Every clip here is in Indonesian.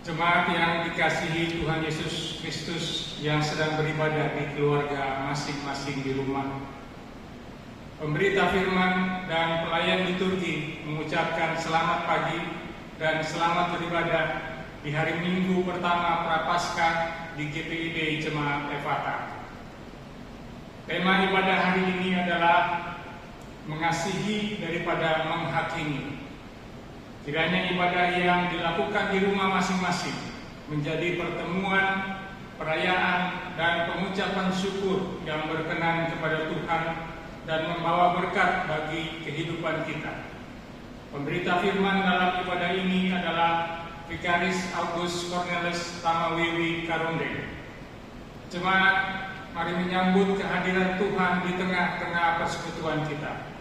Jemaat yang dikasihi Tuhan Yesus Kristus yang sedang beribadah di keluarga masing-masing di rumah, pemberita firman dan pelayan liturgi mengucapkan selamat pagi dan selamat beribadah di hari Minggu pertama Prapaskah di GPID Jemaat Efata. Tema ibadah hari ini adalah mengasihi daripada menghakimi. Kiranya ibadah yang dilakukan di rumah masing-masing menjadi pertemuan, perayaan, dan pengucapan syukur yang berkenan kepada Tuhan dan membawa berkat bagi kehidupan kita. Pemberita firman dalam ibadah ini adalah Vikaris August Cornelis Tamawiwi Karunde. Jemaat, mari menyambut kehadiran Tuhan di tengah-tengah persekutuan kita.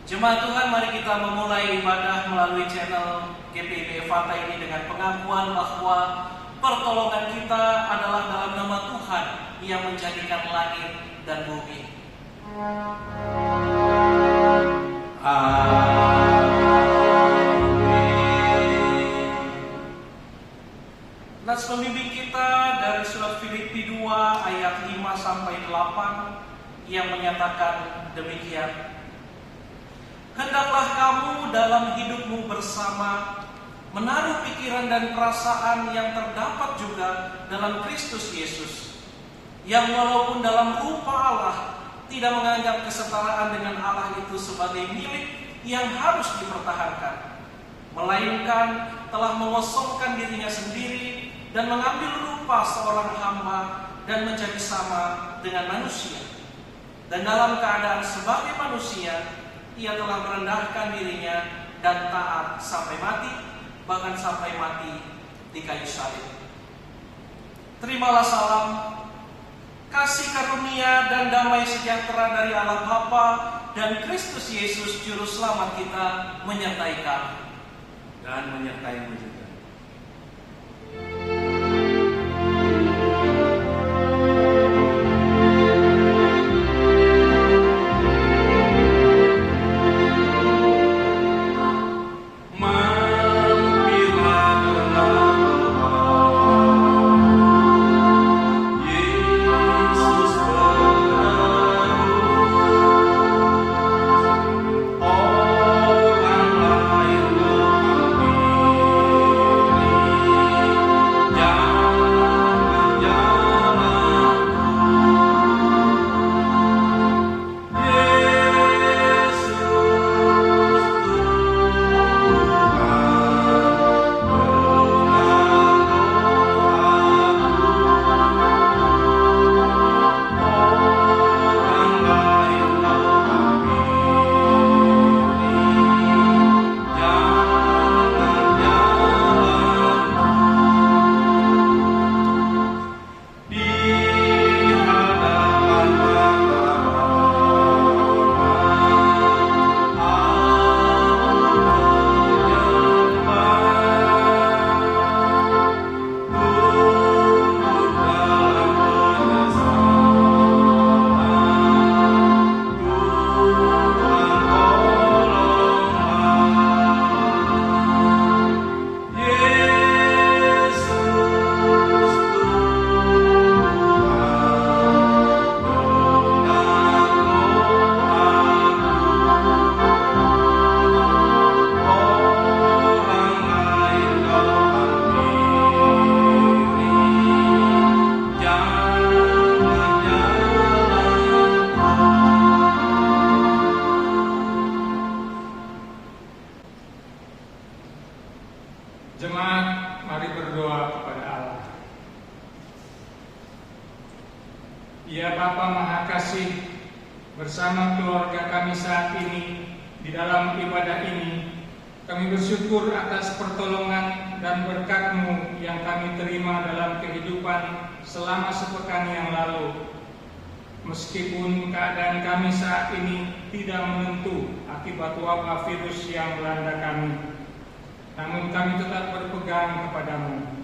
Jemaat Tuhan, mari kita memulai ibadah melalui channel GPID Efata ini dengan pengakuan bahwa pertolongan kita adalah dalam nama Tuhan yang menjadikan langit dan bumi. Nats pembimbing kita dari surat Filipi 2 ayat 5 sampai 8 yang menyatakan demikian. Hendaklah kamu dalam hidupmu bersama menaruh pikiran dan perasaan yang terdapat juga dalam Kristus Yesus, yang walaupun dalam rupa Allah tidak menganggap kesetaraan dengan Allah itu sebagai milik yang harus dipertahankan, melainkan telah mengosongkan dirinya sendiri dan mengambil rupa seorang hamba dan menjadi sama dengan manusia. Dan dalam keadaan sebagai manusia, ia telah merendahkan dirinya dan taat sampai mati, bahkan sampai mati di kayu salib. Terimalah salam, kasih karunia dan damai sejahtera dari Allah Bapa dan Kristus Yesus Juru Selamat kita menyertai kami dan menyertaimu juga. Jemaat, mari berdoa kepada Allah. Ya Bapa Maha Kasih, bersama keluarga kami saat ini di dalam ibadah ini, kami bersyukur atas pertolongan dan berkat-Mu yang kami terima dalam kehidupan selama sepekan yang lalu. Meskipun keadaan kami saat ini tidak menentu akibat wabah virus yang melanda kami, namun kami tetap berpegang kepada-Mu.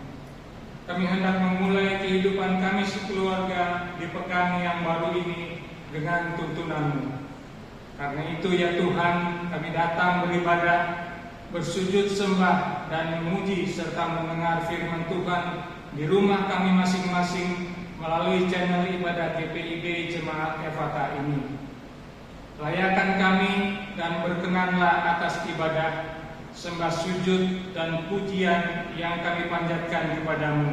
Kami hendak memulai kehidupan kami sekeluarga di pekan yang baru ini dengan tuntunan-Mu. Karena itu ya Tuhan, kami datang beribadah, bersujud sembah dan memuji serta mendengar firman Tuhan di rumah kami masing-masing melalui channel ibadah GPIB Jemaat Efata ini. Layakan kami dan berkenanlah atas ibadah, sembah sujud dan pujian yang kami panjatkan kepadamu.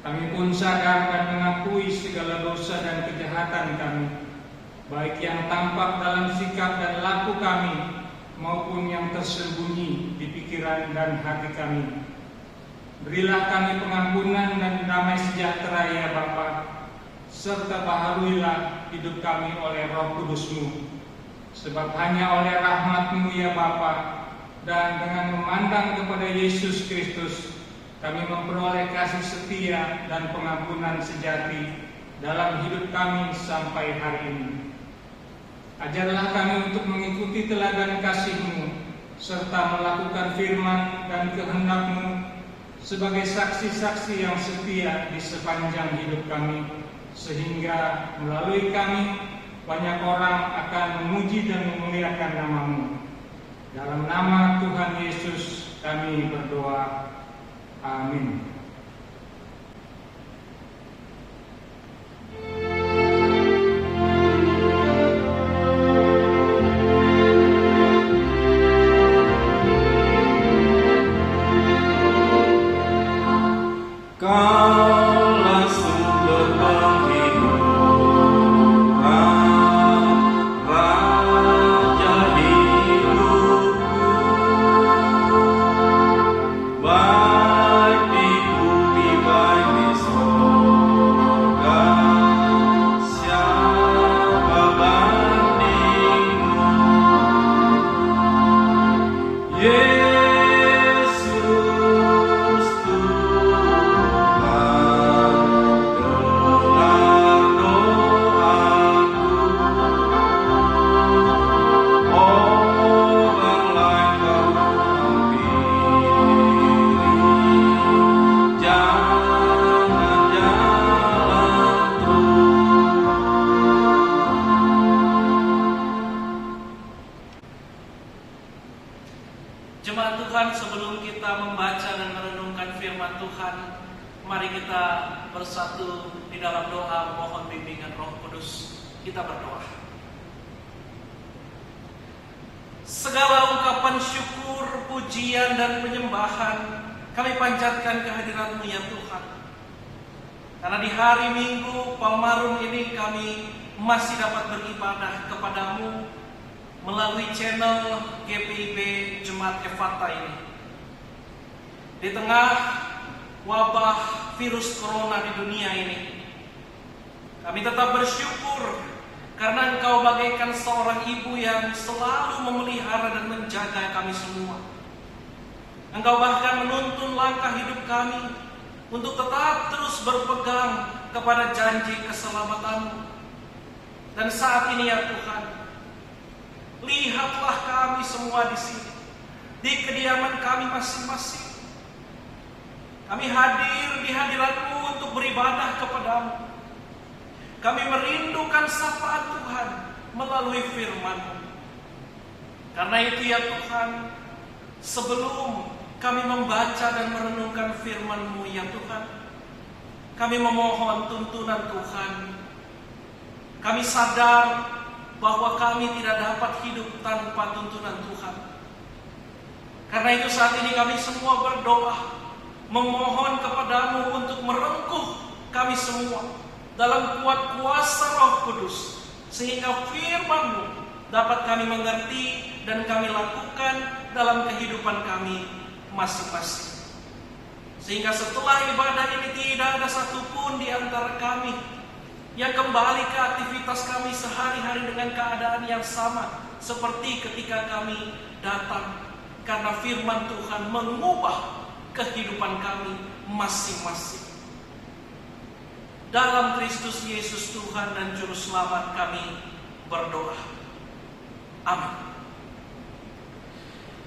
Kami pun sadar dan mengakui segala dosa dan kejahatan kami, baik yang tampak dalam sikap dan laku kami, maupun yang tersembunyi di pikiran dan hati kami. Berilah kami pengampunan dan damai sejahtera ya Bapa, serta baharuilah hidup kami oleh Roh Kudus-Mu. Sebab hanya oleh rahmat-Mu ya Bapa, dan dengan memandang kepada Yesus Kristus, kami memperoleh kasih setia dan pengampunan sejati dalam hidup kami sampai hari ini. Ajarlah kami untuk mengikuti teladan kasih-Mu, serta melakukan firman dan kehendak-Mu sebagai saksi-saksi yang setia di sepanjang hidup kami, sehingga melalui kami banyak orang akan memuji dan memuliakan nama-Mu. Dalam nama Tuhan Yesus kami berdoa. Amin. Kaulah sumber penghidupan, Raja hidupku. mari kita bersatu di dalam doa mohon bimbingan Roh Kudus. Kita berdoa. Segala ungkapan syukur, pujian, dan penyembahan kami panjatkan kehadirat-Mu ya Tuhan. Karena di hari Minggu Palmarum ini kami masih dapat beribadah kepada-Mu melalui channel GPIB Jemaat Efata ini. Di tengah wabah virus corona di dunia ini, kami tetap bersyukur karena Engkau bagaikan seorang ibu yang selalu memelihara dan menjaga kami semua. Engkau bahkan menuntun langkah hidup kami untuk tetap terus berpegang kepada janji keselamatan-Mu. Dan saat ini ya Tuhan, lihatlah kami semua di sini, di kediaman kami masing-masing. Kami hadir di hadirat-Mu untuk beribadah kepada-Mu. Kami merindukan sapaan Tuhan melalui firman-Mu. Karena itu ya Tuhan, sebelum kami membaca dan merenungkan firman-Mu ya Tuhan, kami memohon tuntunan Tuhan. Kami sadar bahwa kami tidak dapat hidup tanpa tuntunan Tuhan. Karena itu saat ini kami semua berdoa, memohon kepada-Mu untuk merengkuh kami semua dalam kuat kuasa Roh Kudus, sehingga firman-Mu dapat kami mengerti dan kami lakukan dalam kehidupan kami masing-masing. Sehingga setelah ibadah ini tidak ada satupun di antara kami yang kembali ke aktivitas kami sehari-hari dengan keadaan yang sama seperti ketika kami datang, karena firman Tuhan mengubah kehidupan kami masing-masing. Dalam Kristus Yesus Tuhan dan Juru Selamat kami berdoa. Amin.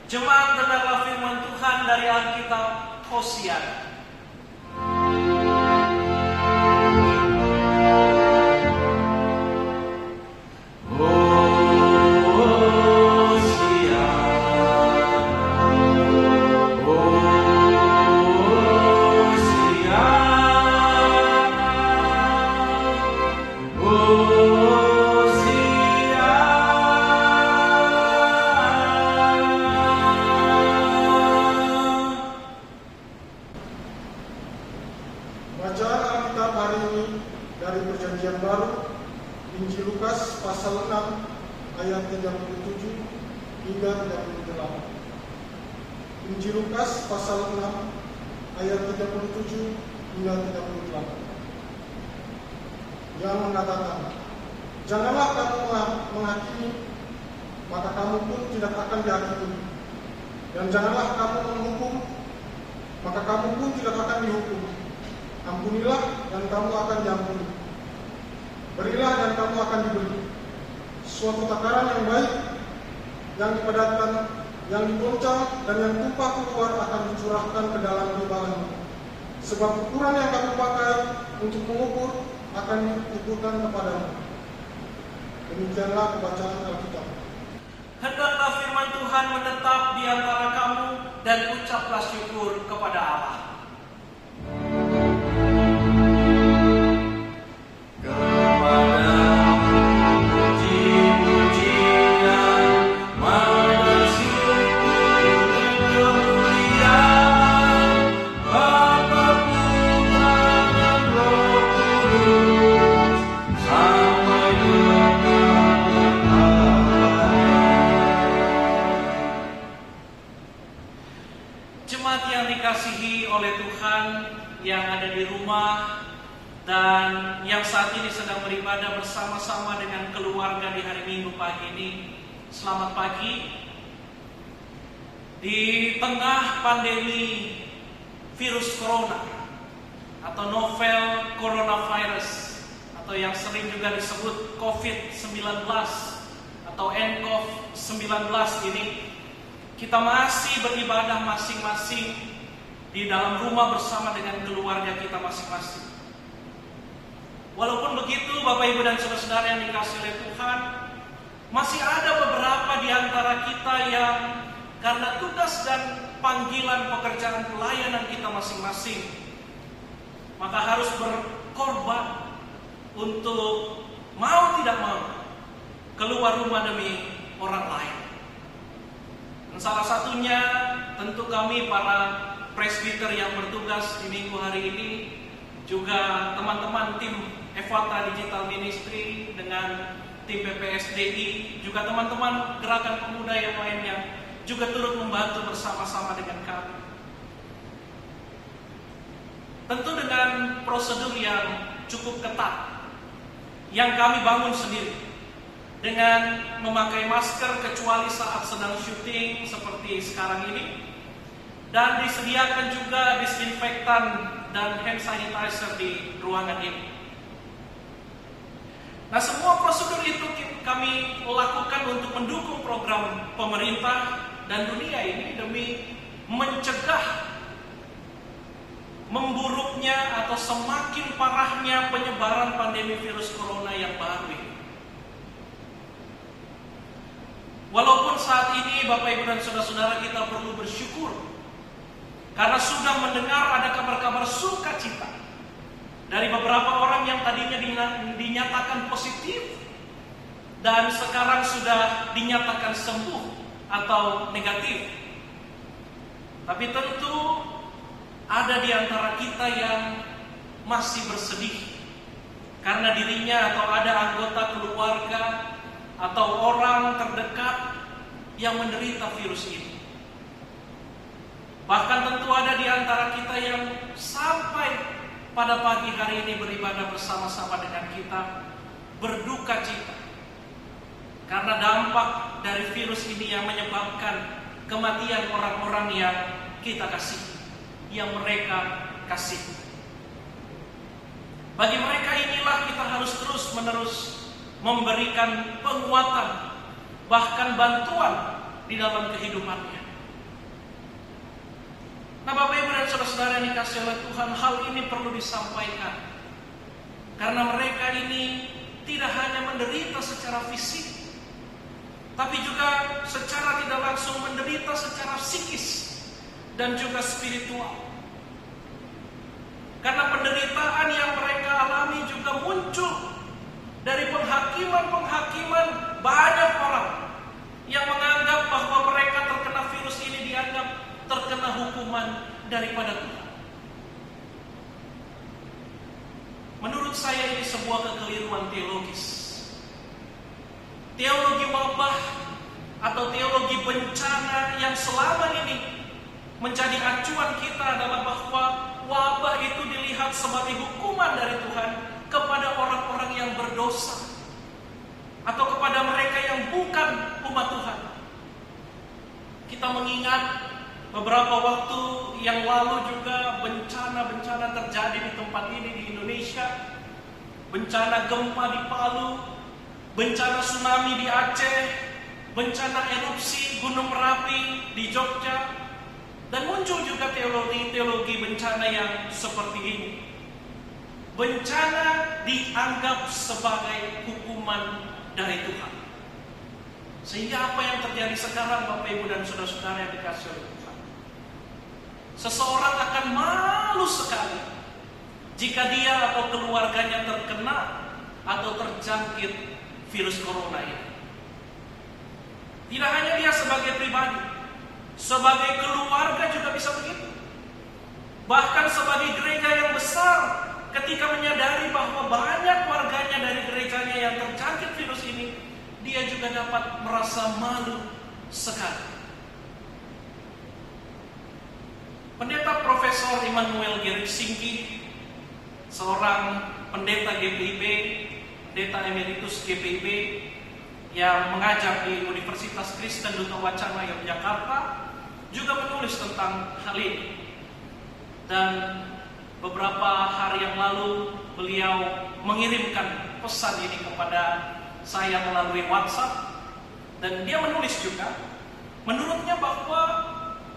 Jemaat, dengarlah firman Tuhan dari Alkitab Hosea. Bacaan Alkitab hari ini dari Perjanjian Baru, Injil Lukas pasal 6 ayat 37 hingga 38. Injil Lukas pasal 6 ayat 37 hingga 38. Yang mengatakan, janganlah kamu menghakimi, maka kamu pun tidak akan dihakimi. Dan janganlah kamu menghukum, maka kamu pun tidak akan dihukum. Ampunilah dan kamu akan diampuni. Berilah dan kamu akan diberi. Suatu takaran yang baik, yang dipadatkan, yang digoncang dan yang tumpah keluar akan dicurahkan ke dalam timbanganmu. Sebab ukuran yang kamu pakai untuk mengukur akan diukurkan kepadamu. Demikianlah pembacaan Alkitab. Hendaklah firman Tuhan menetap di antara kamu dan ucaplah syukur kepada Allah. Jemaat yang dikasihi oleh Tuhan, yang ada di rumah dan yang saat ini sedang beribadah bersama-sama dengan keluarga di hari Minggu pagi ini, selamat pagi. Di tengah pandemi virus corona atau novel coronavirus atau yang sering juga disebut COVID-19 atau nCoV-19 ini, kita masih beribadah masing-masing di dalam rumah bersama dengan keluarga kita masing-masing. Walaupun begitu, Bapak Ibu dan saudara-saudara yang dikasihi oleh Tuhan, masih ada beberapa di antara kita yang karena tugas dan panggilan pekerjaan pelayanan kita masing-masing, maka harus berkorban untuk mau tidak mau keluar rumah demi orang lain. Dan salah satunya tentu kami para presbiter yang bertugas di minggu hari ini, juga teman-teman tim Evata Digital Ministry dengan tim PPSDI, juga teman-teman gerakan pemuda yang lainnya juga turut membantu bersama-sama dengan kami. Tentu dengan prosedur yang cukup ketat yang kami bangun sendiri, dengan memakai masker kecuali saat sedang syuting seperti sekarang ini, dan disediakan juga disinfektan dan hand sanitizer di ruangan ini. Nah, semua prosedur itu kami lakukan untuk mendukung program pemerintah dan dunia ini demi mencegah memburuknya atau semakin parahnya penyebaran pandemi virus corona yang baru ini. Walaupun saat ini Bapak Ibu dan saudara-saudara kita perlu bersyukur karena sudah mendengar ada kabar-kabar sukacita dari beberapa orang yang tadinya dinyatakan positif dan sekarang sudah dinyatakan sembuh atau negatif. Tapi tentu ada di antara kita yang masih bersedih karena dirinya atau ada anggota keluarga atau orang terdekat yang menderita virus ini. Bahkan tentu ada di antara kita yang sampai pada pagi hari ini beribadah bersama-sama dengan kita berduka cita karena dampak dari virus ini yang menyebabkan kematian orang-orang yang kita kasih, yang mereka kasih. Bagi mereka inilah kita harus terus-menerus memberikan penguatan, bahkan bantuan di dalam kehidupannya. Nah, Bapak Ibu dan saudara-saudara yang dikasihi oleh Tuhan, hal ini perlu disampaikan karena mereka ini tidak hanya menderita secara fisik, tapi juga secara tidak langsung menderita secara psikis dan juga spiritual. Karena penderitaan yang mereka alami juga muncul dari penghakiman banyak orang yang menganggap bahwa mereka terkena virus ini dianggap terkena hukuman daripada Tuhan. Menurut saya ini sebuah kekeliruan teologis. Teologi wabah atau teologi bencana yang selama ini menjadi acuan kita adalah bahwa wabah itu dilihat sebagai hukuman dari Tuhan kepada orang-orang yang berdosa atau kepada mereka yang bukan umat Tuhan. Kita mengingat beberapa waktu yang lalu juga bencana-bencana terjadi di tempat ini di Indonesia. Bencana gempa di Palu, bencana tsunami di Aceh, bencana erupsi Gunung Merapi di Jogja. Dan muncul juga teologi bencana yang seperti ini. Bencana dianggap sebagai hukuman dari Tuhan. Sehingga apa yang terjadi sekarang Bapak Ibu dan saudara-saudara yang dikasihi oleh Tuhan, seseorang akan malu sekali jika dia atau keluarganya terkena atau terjangkit virus corona ini. Tidak hanya dia sebagai pribadi, sebagai keluarga juga bisa begitu. Bahkan sebagai gereja yang besar, ketika menyadari bahwa banyak warganya dari gerejanya yang terjangkit virus ini, dia juga dapat merasa malu sekali. Pendeta Profesor Immanuel Gerik-Singki, seorang pendeta GPIB, pendeta emeritus GPIB yang mengajar di Universitas Kristen Duta Wacana Yogyakarta, juga menulis tentang hal ini. Dan beberapa hari yang lalu beliau mengirimkan pesan ini kepada saya melalui WhatsApp. Dan dia menulis juga, menurutnya bahwa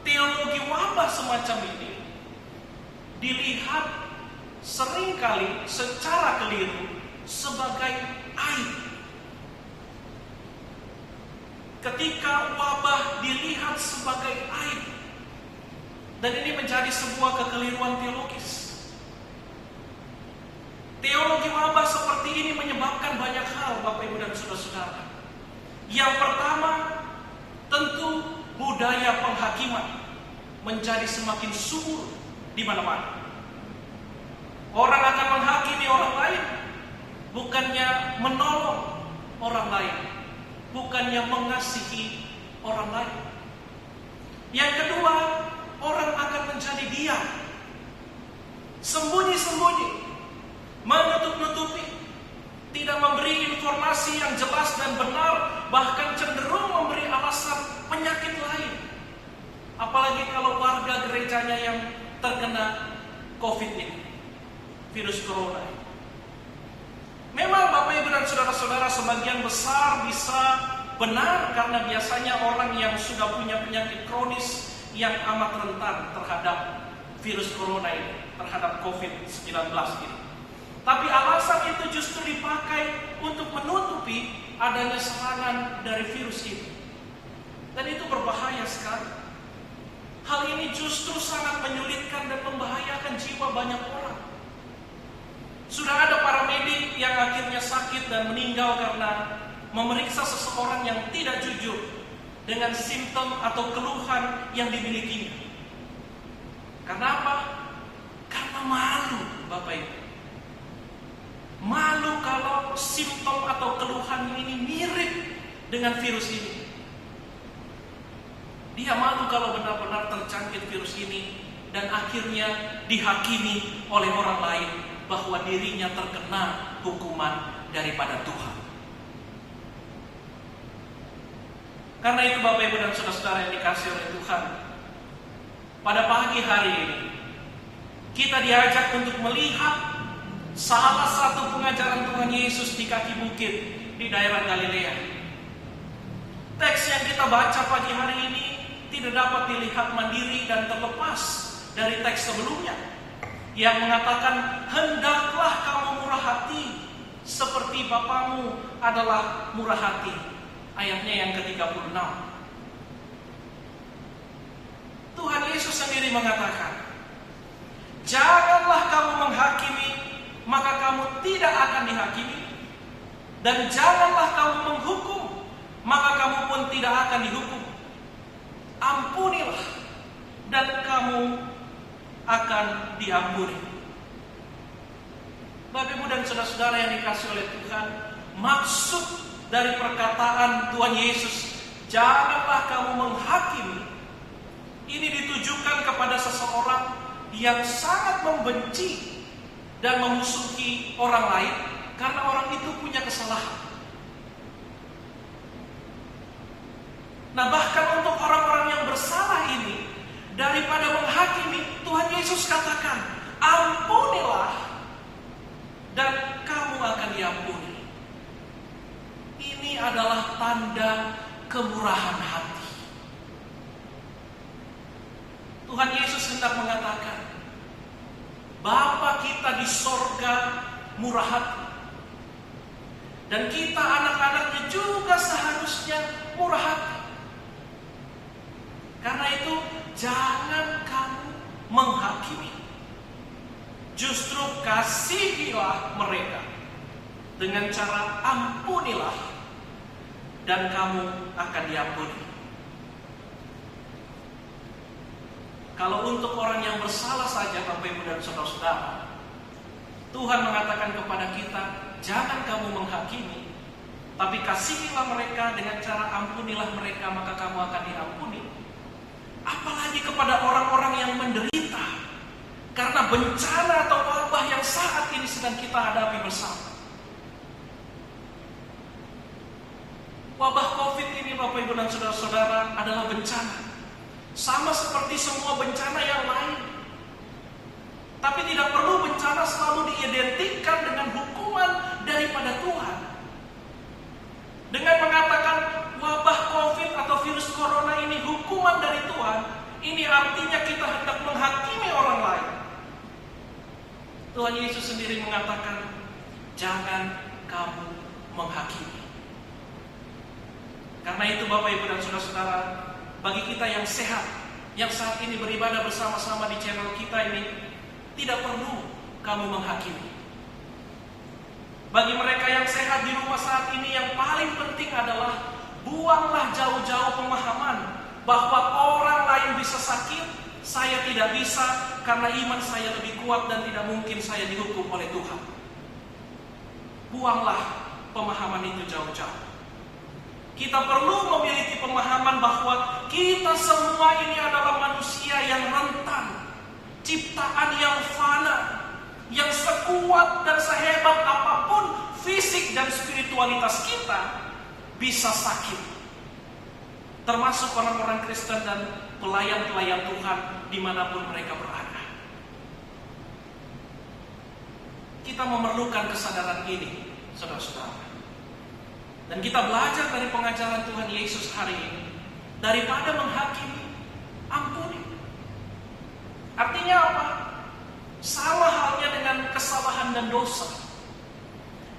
teologi wabah semacam ini dilihat seringkali secara keliru sebagai aib. Ketika wabah dilihat sebagai aib, dan ini menjadi sebuah kekeliruan teologis. Teologi wabah seperti ini menyebabkan banyak hal, Bapak Ibu dan Saudara-saudara. Yang pertama, tentu budaya penghakiman menjadi semakin subur di mana-mana. Orang akan menghakimi orang lain, bukannya menolong orang lain, bukannya mengasihi orang lain. Yang kedua, orang akan menjadi diam, sembunyi-sembunyi, menutup-nutupi, tidak memberi informasi yang jelas dan benar, bahkan cenderung memberi alasan penyakit lain. Apalagi kalau warga gerejanya yang terkena COVID ini, virus corona ini. Memang Bapak Ibu dan Saudara-saudara, sebagian besar bisa benar karena biasanya orang yang sudah punya penyakit kronis yang amat rentan terhadap virus corona ini, terhadap COVID-19 ini. Tapi alasan itu justru dipakai untuk menutupi adanya serangan dari virus ini. Dan itu berbahaya sekali. Hal ini justru sangat menyulitkan dan membahayakan jiwa banyak orang. Sudah ada para medik yang akhirnya sakit dan meninggal karena memeriksa seseorang yang tidak jujur dengan simptom atau keluhan yang dimilikinya. Karena apa? Karena malu, Bapak Ibu. Malu kalau simptom atau keluhan ini mirip dengan virus ini. Dia malu kalau benar-benar terjangkit virus ini dan akhirnya dihakimi oleh orang lain bahwa dirinya terkena hukuman daripada Tuhan. Karena itu Bapak Ibu dan Saudara-saudara yang dikasihi oleh Tuhan, pada pagi hari ini kita diajak untuk melihat salah satu pengajaran Tuhan Yesus di kaki bukit di daerah Galilea. Teks yang kita baca pagi hari ini tidak dapat dilihat mandiri dan terlepas dari teks sebelumnya yang mengatakan, hendaklah kamu murah hati seperti Bapamu adalah murah hati. Ayatnya yang ke-36. Tuhan Yesus sendiri mengatakan, janganlah kamu menghakimi, maka kamu tidak akan dihakimi. Dan janganlah kamu menghukum, maka kamu pun tidak akan dihukum. Ampunilah, dan kamu akan diampuni. Bapak Ibu dan Saudara-saudara yang dikasihi oleh Tuhan, maksud dari perkataan Tuhan Yesus, janganlah kamu menghakimi, ini ditujukan kepada seseorang yang sangat membenci dan memusuhi orang lain karena orang itu punya kesalahan. Nah, bahkan untuk orang-orang yang bersalah ini, daripada menghakimi, Tuhan Yesus katakan, ampunilah dan kamu akan diampuni. Ini adalah tanda kemurahan hati. Tuhan Yesus hendak mengatakan, Bapa kita di sorga murah hati. Dan kita anak-anaknya juga seharusnya murah hati. Karena itu jangan kamu menghakimi. Justru kasihilah mereka dengan cara ampunilah dan kamu akan diampuni. Kalau untuk orang yang bersalah saja, Bapak Ibu dan Saudara-saudara, Tuhan mengatakan kepada kita, jangan kamu menghakimi, tapi kasihilah mereka dengan cara ampunilah mereka, maka kamu akan diampuni. Apalagi kepada orang-orang yang menderita karena bencana atau wabah yang saat ini sedang kita hadapi bersama. Wabah COVID ini, Bapak Ibu dan Saudara-saudara, adalah bencana. Sama seperti semua bencana yang lain. Tapi tidak perlu bencana selalu diidentikan dengan hukuman daripada Tuhan. Dengan mengatakan wabah COVID atau virus corona ini hukuman dari Tuhan, ini artinya kita hendak menghakimi orang lain. Tuhan Yesus sendiri mengatakan, jangan kamu menghakimi. Karena itu Bapak Ibu dan Saudara-saudara, bagi kita yang sehat, yang saat ini beribadah bersama-sama di channel kita ini, tidak perlu kamu menghakimi. Bagi mereka yang sehat di rumah saat ini, yang paling penting adalah buanglah jauh-jauh pemahaman bahwa orang lain bisa sakit, saya tidak bisa karena iman saya lebih kuat dan tidak mungkin saya dihukum oleh Tuhan. Buanglah pemahaman itu jauh-jauh. Kita perlu memiliki pemahaman bahwa kita semua ini adalah manusia yang rentan, ciptaan yang fana, yang sekuat dan sehebat apapun fisik dan spiritualitas kita bisa sakit. Termasuk orang-orang Kristen dan pelayan-pelayan Tuhan dimanapun mereka berada. Kita memerlukan kesadaran ini, saudara-saudara. Dan kita belajar dari pengajaran Tuhan Yesus hari ini, daripada menghakimi, ampuni. Artinya apa? Sama halnya dengan kesalahan dan dosa.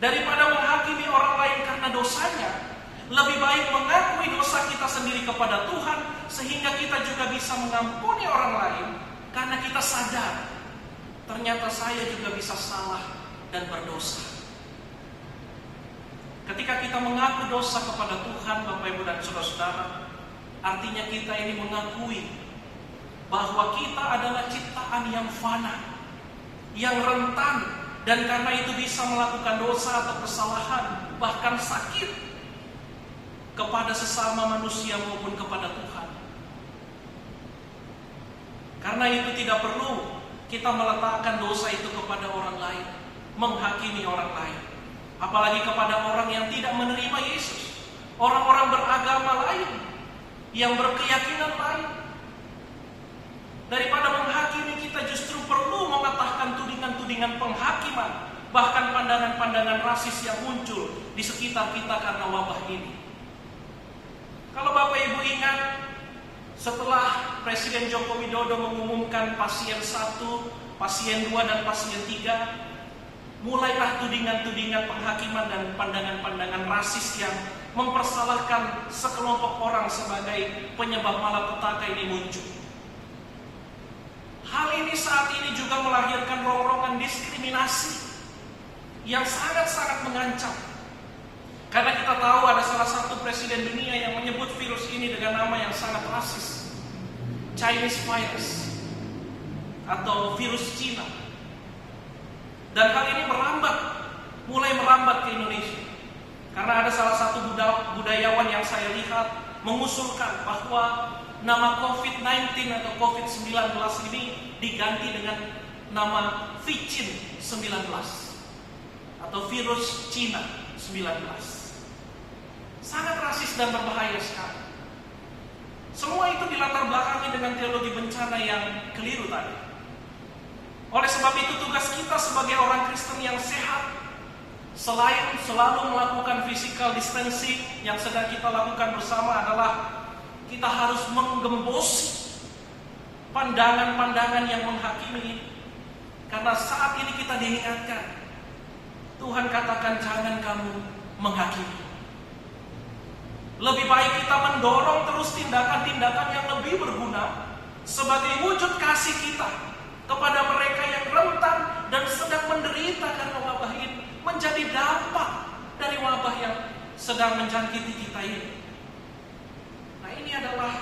Daripada menghakimi orang lain karena dosanya, lebih baik mengakui dosa kita sendiri kepada Tuhan, sehingga kita juga bisa mengampuni orang lain, karena kita sadar ternyata saya juga bisa salah dan berdosa. Ketika kita mengaku dosa kepada Tuhan, Bapak Ibu dan Saudara-saudara, artinya kita ini mengakui bahwa kita adalah ciptaan yang fana, yang rentan, dan karena itu bisa melakukan dosa atau kesalahan, bahkan sakit kepada sesama manusia maupun kepada Tuhan. Karena itu tidak perlu kita meletakkan dosa itu kepada orang lain, menghakimi orang lain, apalagi kepada orang yang tidak menerima Yesus, orang-orang beragama lain, yang berkeyakinan lain. Daripada menghakimi, kita justru perlu mematahkan tudingan-tudingan penghakiman, bahkan pandangan-pandangan rasis yang muncul di sekitar kita karena wabah ini. Kalau Bapak Ibu ingat, setelah Presiden Joko Widodo mengumumkan pasien 1, pasien 2, dan pasien 3, mulailah tudingan-tudingan penghakiman dan pandangan-pandangan rasis yang mempersalahkan sekelompok orang sebagai penyebab malapetaka ini muncul. Hal ini saat ini juga melahirkan rongrongan diskriminasi yang sangat-sangat mengancam. Karena kita tahu ada salah satu presiden dunia yang menyebut virus ini dengan nama yang sangat rasis, Chinese virus, atau virus Cina. Dan hal ini mulai merambat ke Indonesia. Karena ada salah satu budayawan yang saya lihat mengusulkan bahwa nama COVID-19 atau COVID-19 ini diganti dengan nama Vicin-19 atau virus Cina 19. Sangat rasis dan berbahaya sekali. Semua itu dilatar belakangi dengan teologi bencana yang keliru tadi. Oleh sebab itu tugas kita sebagai orang Kristen yang sehat, selain selalu melakukan physical distancing yang sedang kita lakukan bersama, adalah kita harus menggembosi pandangan-pandangan yang menghakimi ini. Karena saat ini kita diingatkan, Tuhan katakan jangan kamu menghakimi. Lebih baik kita mendorong terus tindakan-tindakan yang lebih berguna sebagai wujud kasih kita kepada mereka yang rentan dan sedang menderita karena wabah ini, menjadi dampak dari wabah yang sedang menjangkiti kita ini. Nah, ini adalah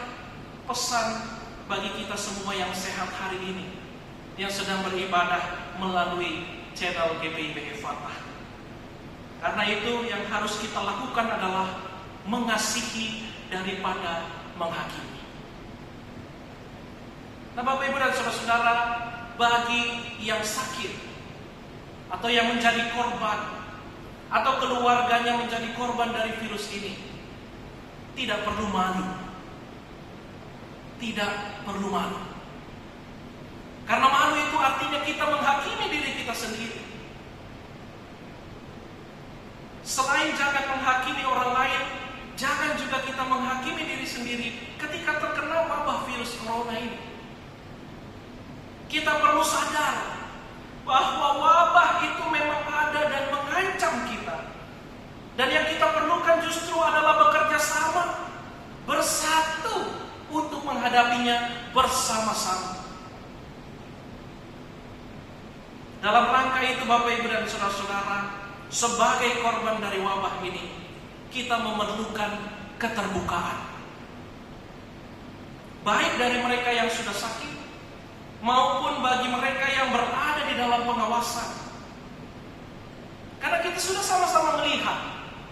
pesan bagi kita semua yang sehat hari ini, yang sedang beribadah melalui channel GPIB Fatah. Karena itu yang harus kita lakukan adalah mengasihi daripada menghakimi. Nah, Bapak Ibu dan Saudara-saudara, bagi yang sakit atau yang menjadi korban atau keluarganya menjadi korban dari virus ini, tidak perlu malu. Tidak perlu malu. Karena malu itu artinya kita menghakimi diri kita sendiri. Selain jangan menghakimi orang lain, jangan juga kita menghakimi diri sendiri ketika terkena wabah virus corona ini. Kita perlu sadar bahwa wabah itu memang ada dan mengancam kita. Dan yang kita perlukan justru adalah bekerja sama, bersatu untuk menghadapinya bersama-sama. Dalam rangka itu Bapak Ibu dan Saudara-saudara, sebagai korban dari wabah ini, kita memerlukan keterbukaan. Baik dari mereka yang sudah sakit, maupun bagi mereka yang berada di dalam pengawasan. Karena kita sudah sama-sama melihat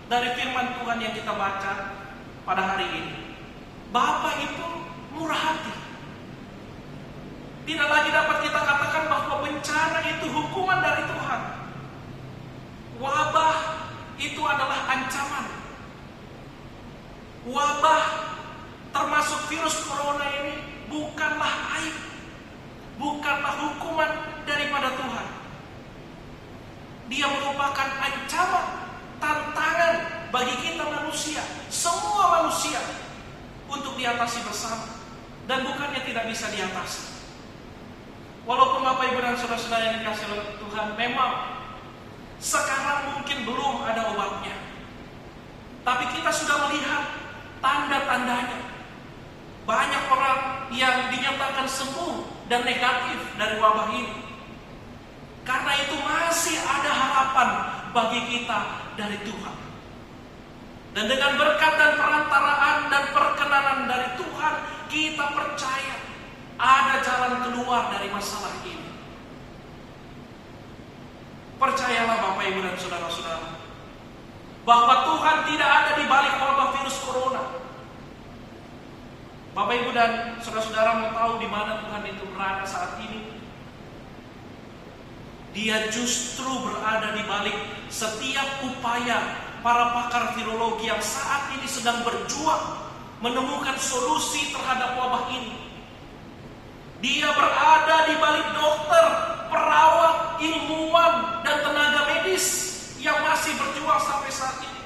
dari firman Tuhan yang kita baca pada hari ini, Bapa itu murah hati. Tidak lagi dapat kita katakan bahwa bencana itu hukuman dari Tuhan. Wabah itu adalah ancaman. Wabah termasuk virus corona ini bukanlah aib, bukanlah hukuman daripada Tuhan. Dia merupakan ancaman, tantangan bagi kita manusia, semua manusia, untuk diatasi bersama. Dan bukannya tidak bisa diatasi. Walaupun Bapak Ibu dan Saudara-saudara yang dikasihi oleh Tuhan, memang sekarang mungkin belum ada obatnya, tapi kita sudah melihat tanda-tandanya. Banyak orang yang dinyatakan sembuh dan negatif dari wabah ini. Karena itu masih ada harapan bagi kita dari Tuhan. Dan dengan berkat dan perantaraan dan perkenanan dari Tuhan, kita percaya ada jalan keluar dari masalah ini. Percayalah Bapak Ibu dan Saudara-saudara, bahwa Tuhan tidak ada di balik wabah virus corona. Bapak Ibu dan Saudara-saudara mau tahu di mana Tuhan itu berada saat ini? Dia justru berada di balik setiap upaya para pakar virologi yang saat ini sedang berjuang menemukan solusi terhadap wabah ini. Dia berada di balik dokter, perawat, ilmuwan, dan tenaga medis yang masih berjuang sampai saat ini.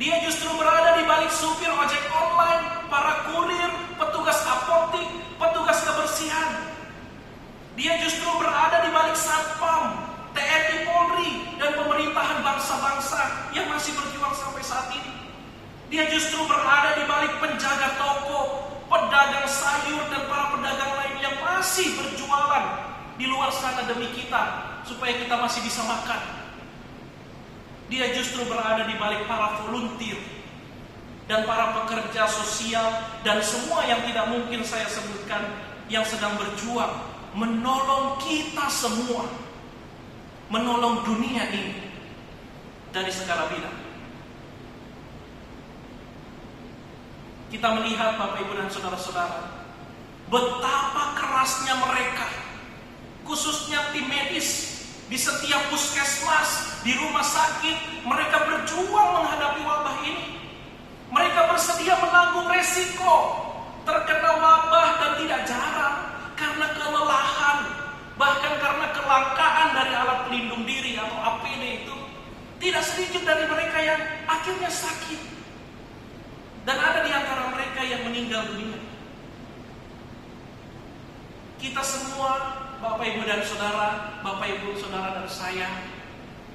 Dia justru berada di balik supir ojek online, para kurir, petugas apotik, petugas kebersihan. Dia justru berada di balik Satpam, TNI Polri, dan pemerintahan bangsa-bangsa yang masih berjuang sampai saat ini. Dia justru berada di balik penjaga toko, pedagang sayur, dan para pedagang lain yang masih berjualan di luar sana demi kita, supaya kita masih bisa makan. Dia justru berada di balik para volunteer dan para pekerja sosial dan semua yang tidak mungkin saya sebutkan yang sedang berjuang menolong kita semua, menolong dunia ini dari segala bidang. Kita melihat Bapak Ibu dan Saudara-saudara, betapa kerasnya mereka, khususnya tim medis di setiap puskesmas, di rumah sakit, mereka berjuang menghadapi wabah ini. Mereka bersedia menanggung resiko terkena wabah dan tidak jarang karena kelelahan, bahkan karena kelangkaan dari alat pelindung diri atau APD itu. Tidak sedikit dari mereka yang akhirnya sakit, dan ada di antara mereka yang meninggal dunia. Kita semua, Bapak Ibu dan Saudara, Bapak Ibu Saudara dan saya,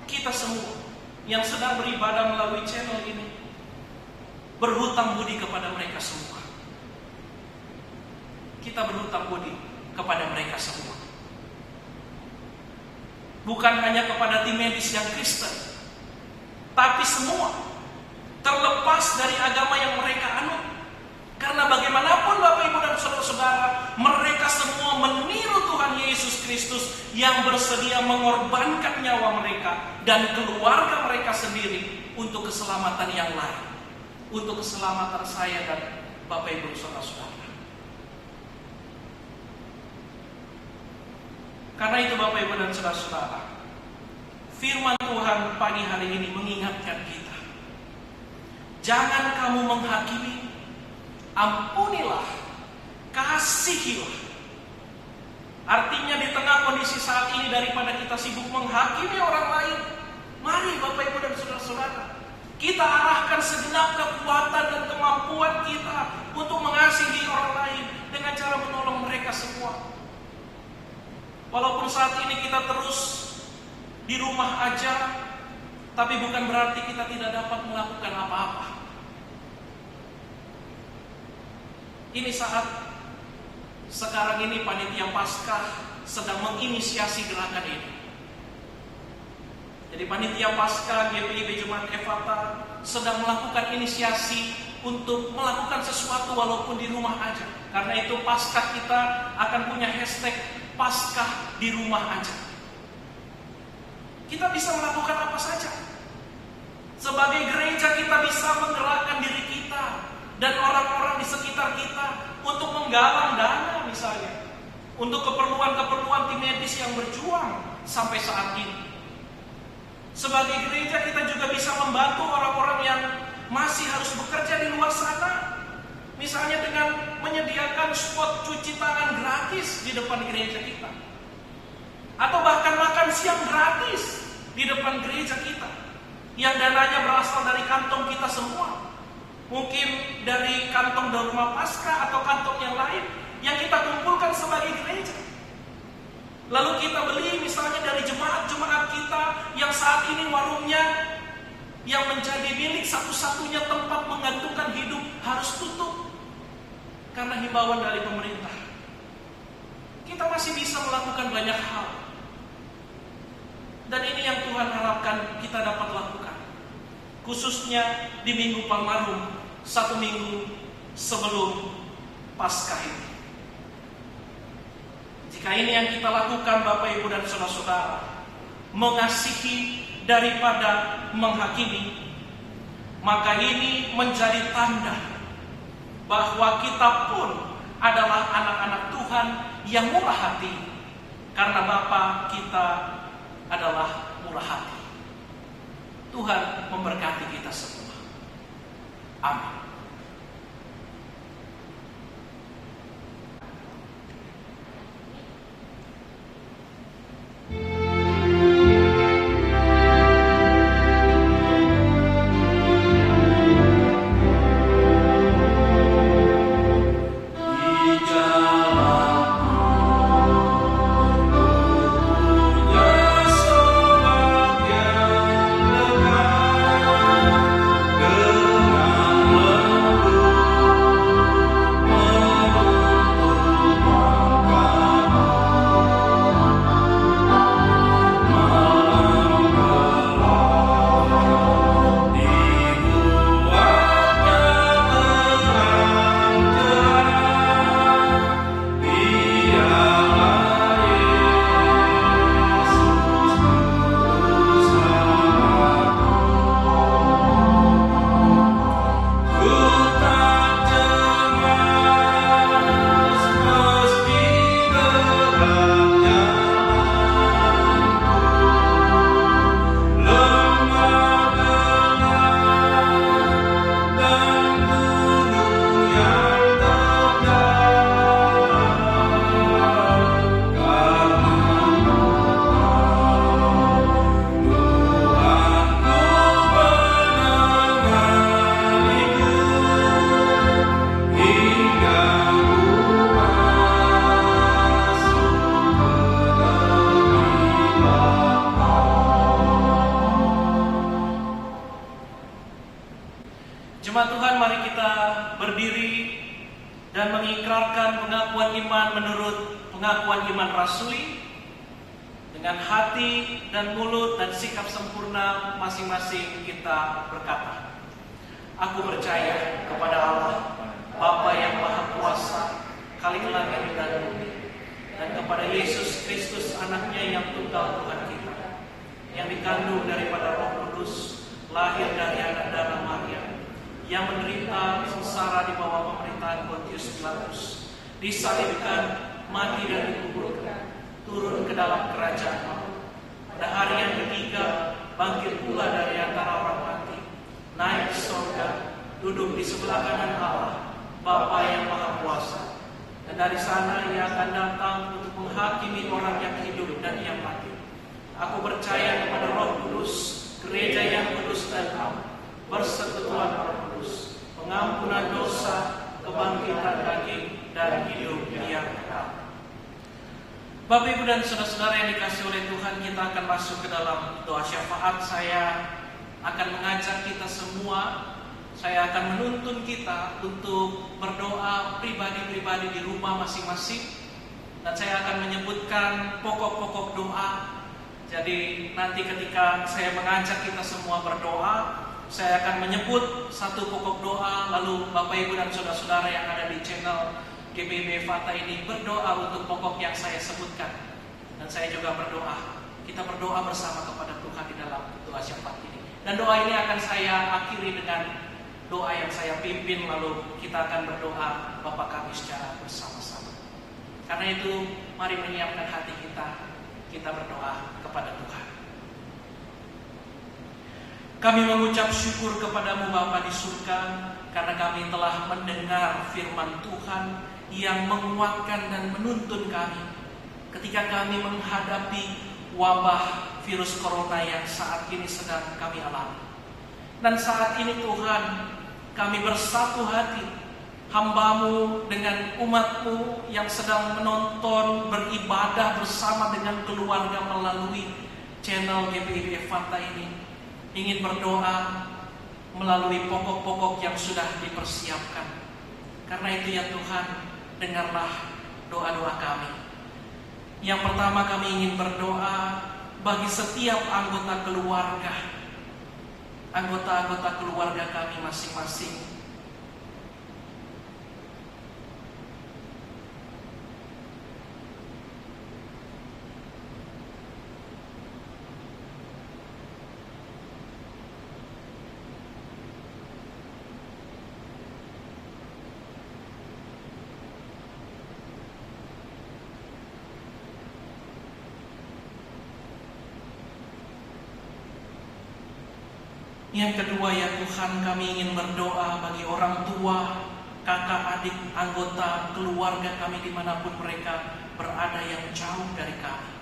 kita semua yang sedang beribadah melalui channel ini, berhutang budi kepada mereka semua. Kita berhutang budi kepada mereka semua. Bukan hanya kepada tim medis yang Kristen, tapi semua, terlepas dari agama yang mereka anut. Karena bagaimanapun Bapak Ibu dan Saudara-saudara, mereka semua meniru Tuhan Yesus Kristus yang bersedia mengorbankan nyawa mereka dan keluarga mereka sendiri untuk keselamatan yang lain, untuk keselamatan saya dan Bapak Ibu Saudara-saudara. Karena itu Bapak Ibu dan Saudara-saudara, firman Tuhan pagi hari ini mengingatkan kita, jangan kamu menghakimi, ampunilah, kasihilah. Artinya di tengah kondisi saat ini, daripada kita sibuk menghakimi orang lain, mari Bapak Ibu dan Saudara-saudara, kita arahkan segenap kekuatan dan kemampuan kita untuk mengasihi orang lain dengan cara menolong mereka semua. Walaupun saat ini kita terus di rumah aja, tapi bukan berarti kita tidak dapat melakukan apa-apa. Ini saat sekarang ini panitia Paskah sedang menginisiasi gerakan ini. Jadi panitia Paskah GPIB Jemaat Efata sedang melakukan inisiasi untuk melakukan sesuatu walaupun di rumah aja. Karena itu Paskah kita akan punya hashtag Paskah di rumah aja. Kita bisa melakukan apa saja. Sebagai gereja kita bisa menggerakkan diri kita dan orang-orang di sekitar kita untuk menggalang dana misalnya. Untuk keperluan-keperluan tim medis yang berjuang sampai saat ini. Sebagai gereja kita juga bisa membantu orang-orang yang masih harus bekerja di luar sana. Misalnya dengan menyediakan spot cuci tangan gratis di depan gereja kita. Atau bahkan makan siang gratis di depan gereja kita. Yang dananya berasal dari kantong kita semua. Mungkin dari kantong Rumah Paskah atau kantong yang lain yang kita kumpulkan sebagai gereja. Lalu kita beli misalnya dari jemaat-jemaat kita yang saat ini warungnya yang menjadi milik satu-satunya tempat menggantungkan hidup harus tutup karena himbauan dari pemerintah. Kita masih bisa melakukan banyak hal. Dan ini yang Tuhan harapkan kita dapat lakukan. Khususnya di Minggu Palmarum, 1 minggu sebelum Paskah ini. Jika ini yang kita lakukan Bapak Ibu dan Saudara-saudara, mengasihi daripada menghakimi, maka ini menjadi tanda bahwa kita pun adalah anak-anak Tuhan yang murah hati, karena Bapa kita adalah murah hati. Tuhan memberkati kita semua. Amin. Jemaat Tuhan, mari kita berdiri dan mengikrarkan pengakuan iman menurut pengakuan iman rasuli dengan hati dan mulut dan sikap sempurna masing-masing kita berkata, aku percaya kepada Allah, Bapa yang Maha Kuasa, Khalik langit dan bumi, dan kepada Yesus Kristus anaknya yang tunggal Tuhan kita, yang dikandung daripada Roh Kudus, lahir dari anak darah Maria, yang menderita sengsara di bawah pemerintahan Pontius Pilatus, disalibkan, mati dan dikuburkan, turun ke dalam kerajaan maut. Pada hari yang ketiga, bangkit pula dari antara orang mati, naik ke surga, duduk di sebelah kanan Allah, Bapa yang Maha Kuasa. Dan dari sana Ia akan datang untuk menghakimi orang yang hidup dan yang mati. Aku percaya kepada Roh Kudus, gereja yang kudus dan am, persekutuan Roh Kudus, pengampunan dosa, kebangkitan daging, dan hidup yang kekal. Bapak Ibu dan saudara-saudara yang dikasihi oleh Tuhan, kita akan masuk ke dalam doa syafaat. Saya akan mengajak kita semua, saya akan menuntun kita untuk berdoa pribadi-pribadi di rumah masing-masing. Dan saya akan menyebutkan pokok-pokok doa. Jadi nanti ketika saya mengajak kita semua berdoa, saya akan menyebut satu pokok doa, lalu Bapak Ibu dan saudara-saudara yang ada di channel GPIB Fata ini berdoa untuk pokok yang saya sebutkan. Dan saya juga berdoa. Kita berdoa bersama kepada Tuhan di dalam doa syafaat ini. Dan doa ini akan saya akhiri dengan doa yang saya pimpin, lalu kita akan berdoa Bapa kami secara bersama-sama. Karena itu, mari menyiapkan hati kita berdoa kepada Tuhan. Kami mengucap syukur kepadamu Bapa di surga, karena kami telah mendengar firman Tuhan yang menguatkan dan menuntun kami ketika kami menghadapi wabah virus corona yang saat ini sedang kami alami. Dan saat ini Tuhan, kami bersatu hati, hamba-Mu dengan umat-Mu yang sedang menonton, beribadah bersama dengan keluarga melalui channel GPIB Fata ini, ingin berdoa melalui pokok-pokok yang sudah dipersiapkan. Karena itu ya Tuhan, dengarlah doa-doa kami. Yang pertama, kami ingin berdoa bagi setiap anggota keluarga kami masing-masing. Yang kedua ya Tuhan, kami ingin berdoa bagi orang tua, kakak, adik, anggota keluarga kami dimanapun mereka berada yang jauh dari kami.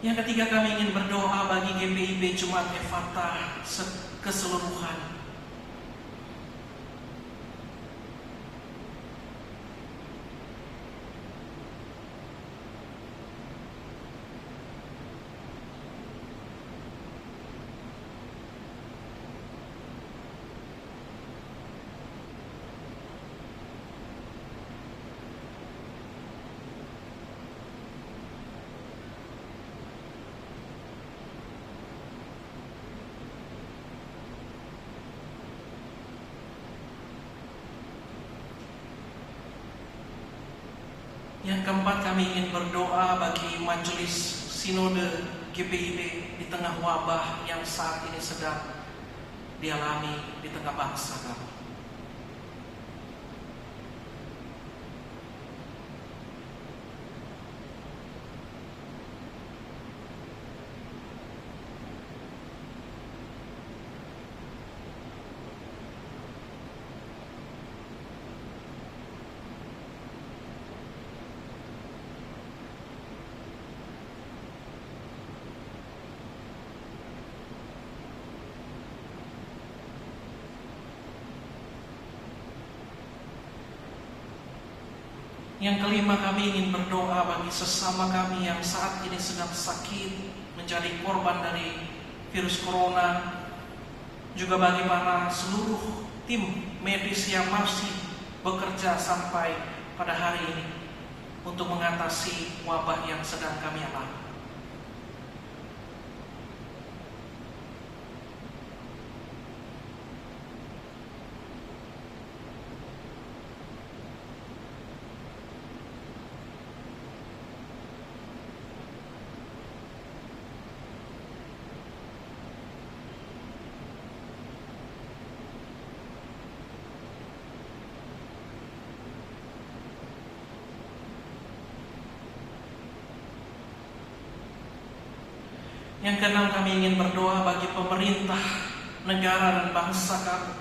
Yang ketiga, kami ingin berdoa bagi GPIB Jemaat Efata keseluruhan. Yang keempat, kami ingin berdoa bagi majelis sinode GPIB di tengah wabah yang saat ini sedang dialami di tengah bangsa kami. Yang kelima, kami ingin berdoa bagi sesama kami yang saat ini sedang sakit, menjadi korban dari virus corona, juga bagi para seluruh tim medis yang masih bekerja sampai pada hari ini untuk mengatasi wabah yang sedang kami alami. Yang keenam, kami ingin berdoa bagi pemerintah, negara dan bangsa kami,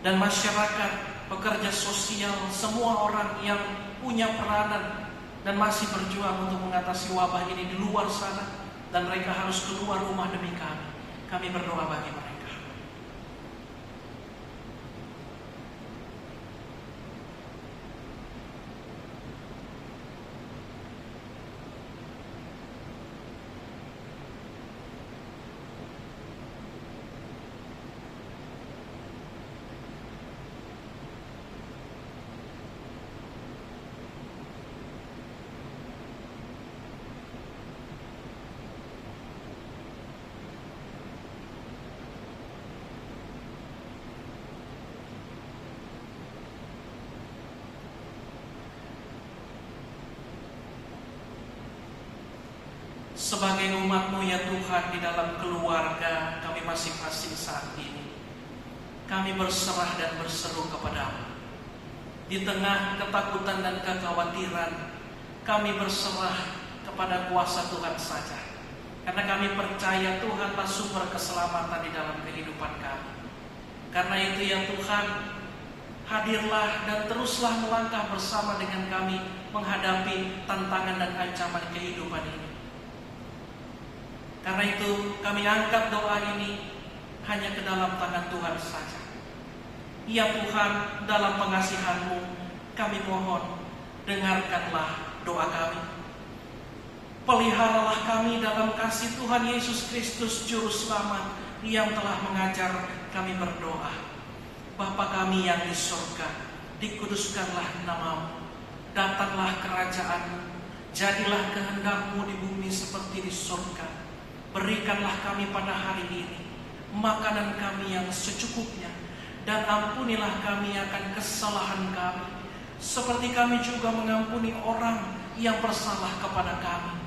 dan masyarakat, pekerja sosial, semua orang yang punya peranan dan masih berjuang untuk mengatasi wabah ini di luar sana, dan mereka harus keluar rumah demi kami. Kami berdoa bagi mereka. Sebagai umat-Mu ya Tuhan, di dalam keluarga kami masing-masing saat ini, kami berserah dan berseru kepada-Mu. Di tengah ketakutan dan kekhawatiran, kami berserah kepada kuasa Tuhan saja. Karena kami percaya Tuhanlah sumber keselamatan di dalam kehidupan kami. Karena itu ya Tuhan, hadirlah dan teruslah melangkah bersama dengan kami menghadapi tantangan dan ancaman kehidupan ini. Karena itu kami angkat doa ini hanya ke dalam tangan Tuhan saja. Ya Tuhan, dalam pengasihan-Mu kami mohon, dengarkanlah doa kami. Peliharalah kami dalam kasih Tuhan Yesus Kristus Juru Selamat yang telah mengajar kami berdoa. Bapa kami yang di surga, dikuduskanlah nama-Mu, datanglah kerajaan-Mu, jadilah kehendak-Mu di bumi seperti di surga. Berikanlah kami pada hari ini makanan kami yang secukupnya, dan ampunilah kami akan kesalahan kami, seperti kami juga mengampuni orang yang bersalah kepada kami.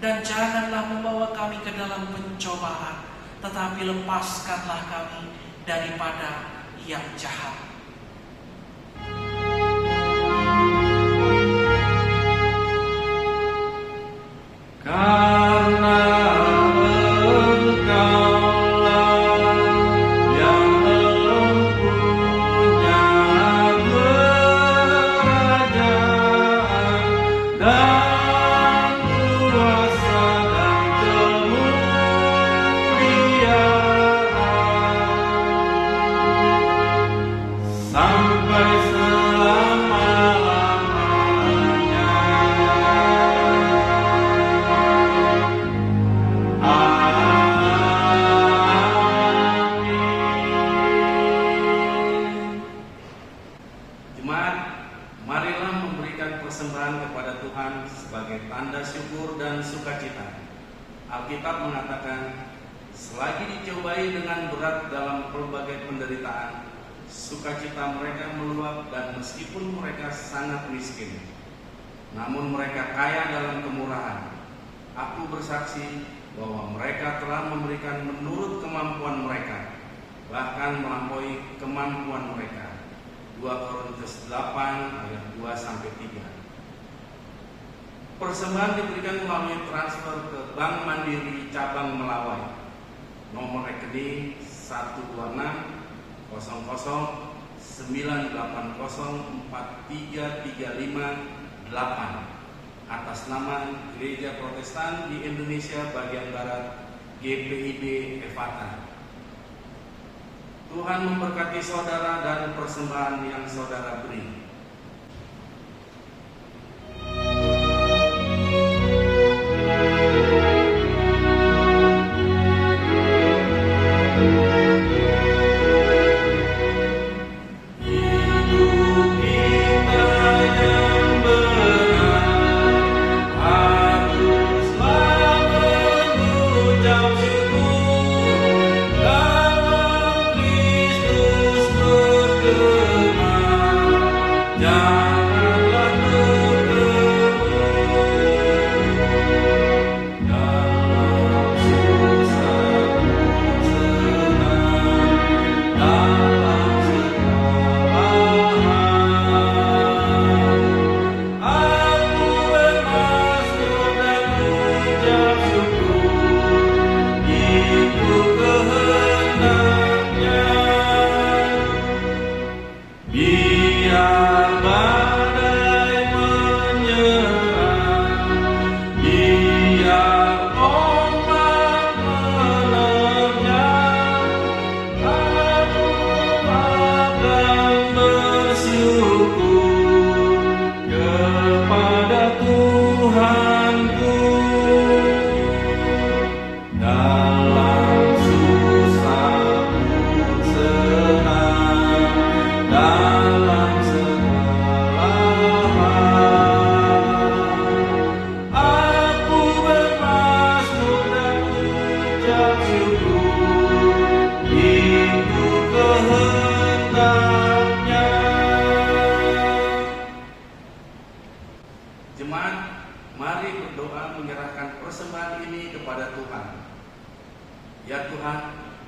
Dan janganlah membawa kami ke dalam pencobaan, tetapi lepaskanlah kami daripada yang jahat. Karena Alkitab mengatakan, selagi dicobai dengan berat dalam berbagai penderitaan, sukacita mereka meluap, dan meskipun mereka sangat miskin, namun mereka kaya dalam kemurahan. Aku bersaksi bahwa mereka telah memberikan menurut kemampuan mereka, bahkan melampaui kemampuan mereka. 2 Korintus 8 ayat 2-3. Persembahan diberikan melalui transfer ke Bank Mandiri Cabang Melawai, nomor rekening 126-000-43358 atas nama Gereja Protestan di Indonesia bagian Barat GPIB Efata. Tuhan memberkati saudara dan persembahan yang saudara beri.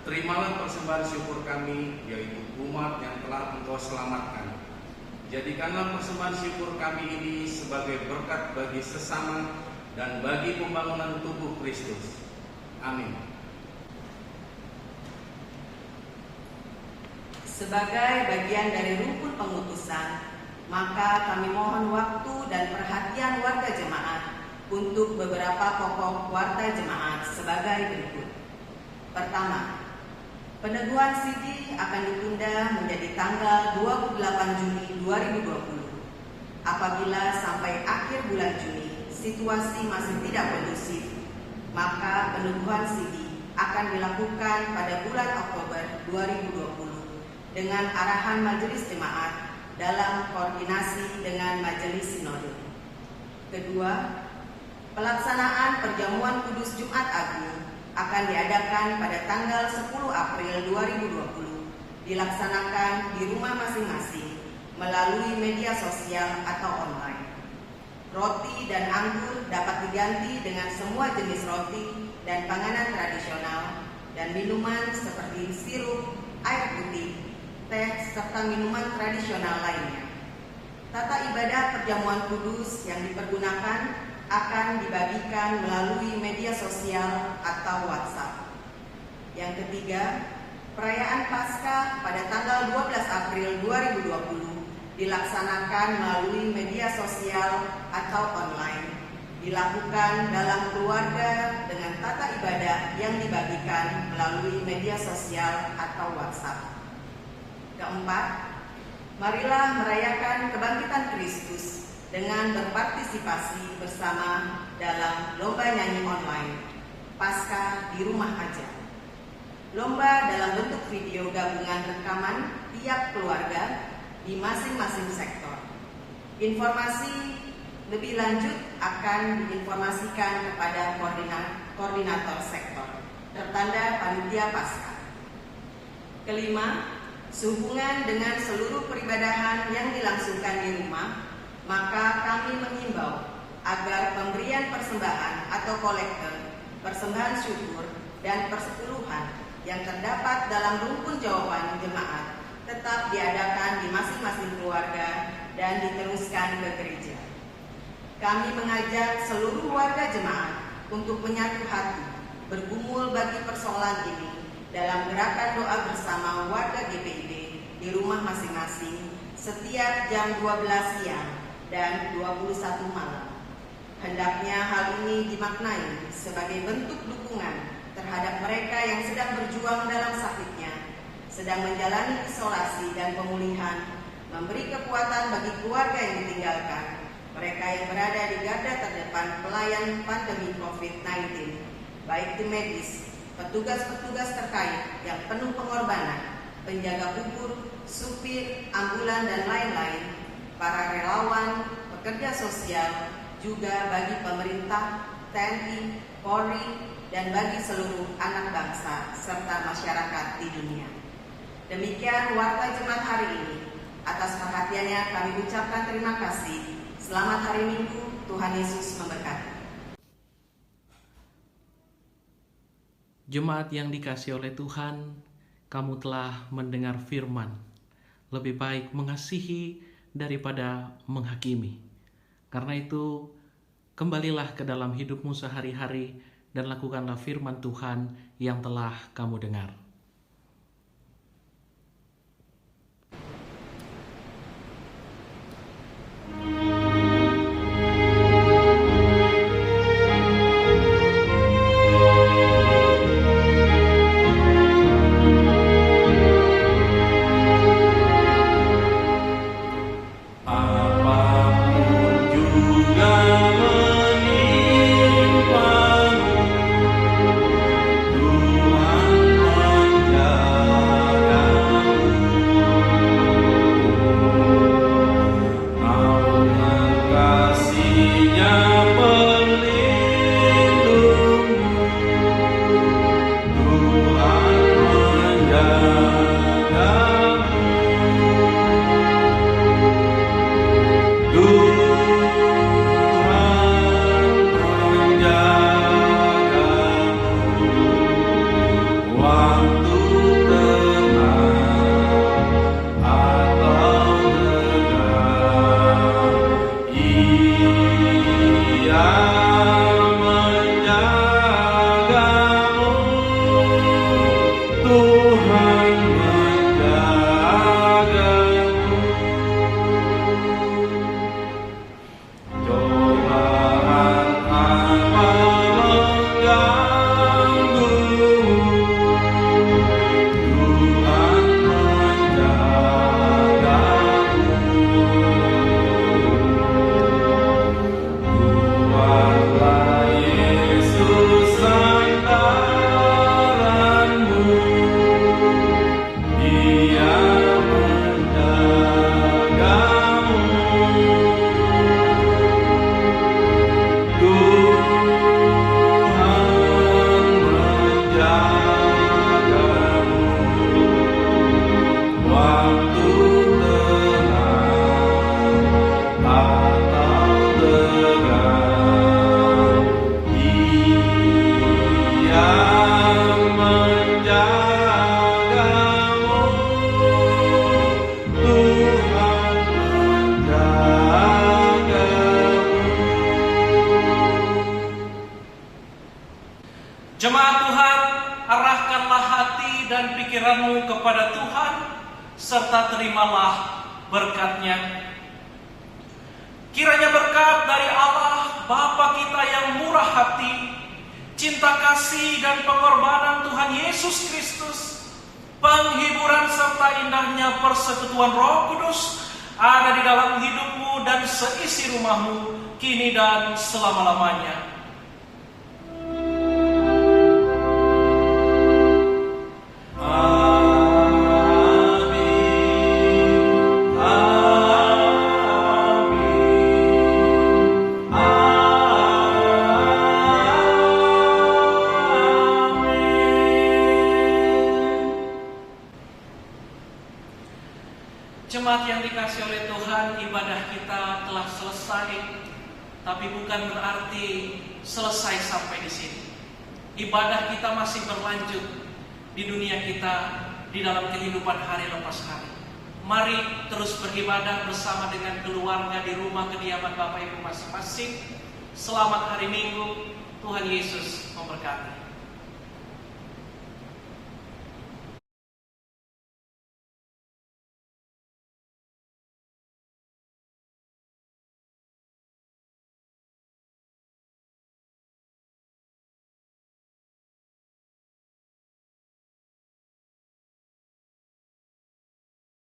terimalah persembahan syukur kami, yaitu umat yang telah Engkau selamatkan. Jadikanlah persembahan syukur kami ini sebagai berkat bagi sesama dan bagi pembangunan tubuh Kristus. Amin. Sebagai bagian dari rukun pengutusan, maka kami mohon waktu dan perhatian warga jemaat untuk beberapa pokok warta jemaat sebagai berikut. Pertama, peneguhan CD akan ditunda menjadi tanggal 28 Juni 2020. Apabila sampai akhir bulan Juni situasi masih tidak kondusif, maka peneguhan CD akan dilakukan pada bulan Oktober 2020 dengan arahan Majelis Jemaat dalam koordinasi dengan Majelis Sinode. Kedua, pelaksanaan perjamuan kudus Jumat Agung akan diadakan pada tanggal 10 April 2020, dilaksanakan di rumah masing-masing melalui media sosial atau online. Roti dan anggur dapat diganti dengan semua jenis roti dan panganan tradisional dan minuman seperti sirup, air putih, teh, serta minuman tradisional lainnya. Tata ibadah perjamuan kudus yang dipergunakan akan dibagikan melalui media sosial atau WhatsApp. Yang ketiga, perayaan Paskah pada tanggal 12 April 2020 dilaksanakan melalui media sosial atau online, dilakukan dalam keluarga dengan tata ibadah yang dibagikan melalui media sosial atau WhatsApp. Keempat, marilah merayakan kebangkitan Kristus dengan berpartisipasi bersama dalam lomba nyanyi online Paskah di Rumah Aja. Lomba dalam bentuk video gabungan rekaman tiap keluarga di masing-masing sektor. Informasi lebih lanjut akan diinformasikan kepada koordinator sektor, tertanda panitia Paskah. Kelima, sehubungan dengan seluruh peribadahan yang dilangsungkan di rumah, maka kami mengimbau agar pemberian persembahan atau kolektor, persembahan syukur, dan persepuluhan yang terdapat dalam rukun jawaban jemaat tetap diadakan di masing-masing keluarga dan diteruskan ke gereja. Kami mengajak seluruh warga jemaat untuk menyatu hati, bergumul bagi persoalan ini dalam gerakan doa bersama warga GPIB di rumah masing-masing setiap jam 12 siang dan 21 malam. Hendaknya hal ini dimaknai sebagai bentuk dukungan terhadap mereka yang sedang berjuang dalam sakitnya, sedang menjalani isolasi dan pemulihan, memberi kekuatan bagi keluarga yang ditinggalkan, mereka yang berada di garda terdepan pelayan pandemi COVID-19, baik tim medis, petugas-petugas terkait yang penuh pengorbanan, penjaga kubur, supir, ambulan, dan lain-lain, para relawan, pekerja sosial, juga bagi pemerintah, TNI, Polri, dan bagi seluruh anak bangsa serta masyarakat di dunia. Demikian warta Jumat hari ini. Atas perhatiannya kami ucapkan terima kasih. Selamat hari Minggu, Tuhan Yesus memberkati. Jemaat yang dikasihi oleh Tuhan, kamu telah mendengar firman. Lebih baik mengasihi daripada menghakimi. Karena itu, kembalilah ke dalam hidupmu sehari-hari dan lakukanlah firman Tuhan yang telah kamu dengar. Tuhan menjagamu. Arahkanlah hati dan pikiranmu kepada Tuhan, serta terimalah berkat-Nya. Kiranya berkat dari Allah Bapa kita yang murah hati, cinta kasih dan pengorbanan Tuhan Yesus Kristus, penghiburan serta indahnya persekutuan Roh Kudus ada di dalam hidupmu dan seisi rumahmu kini dan selama-lamanya. Jemaat yang dikasihi oleh Tuhan, ibadah kita telah selesai, tapi bukan berarti selesai sampai di sini. Ibadah kita masih berlanjut di dunia kita, di dalam kehidupan hari lepas hari. Mari terus beribadah bersama dengan keluarga di rumah kediaman Bapak Ibu masing-masing. Selamat hari Minggu, Tuhan Yesus memberkati.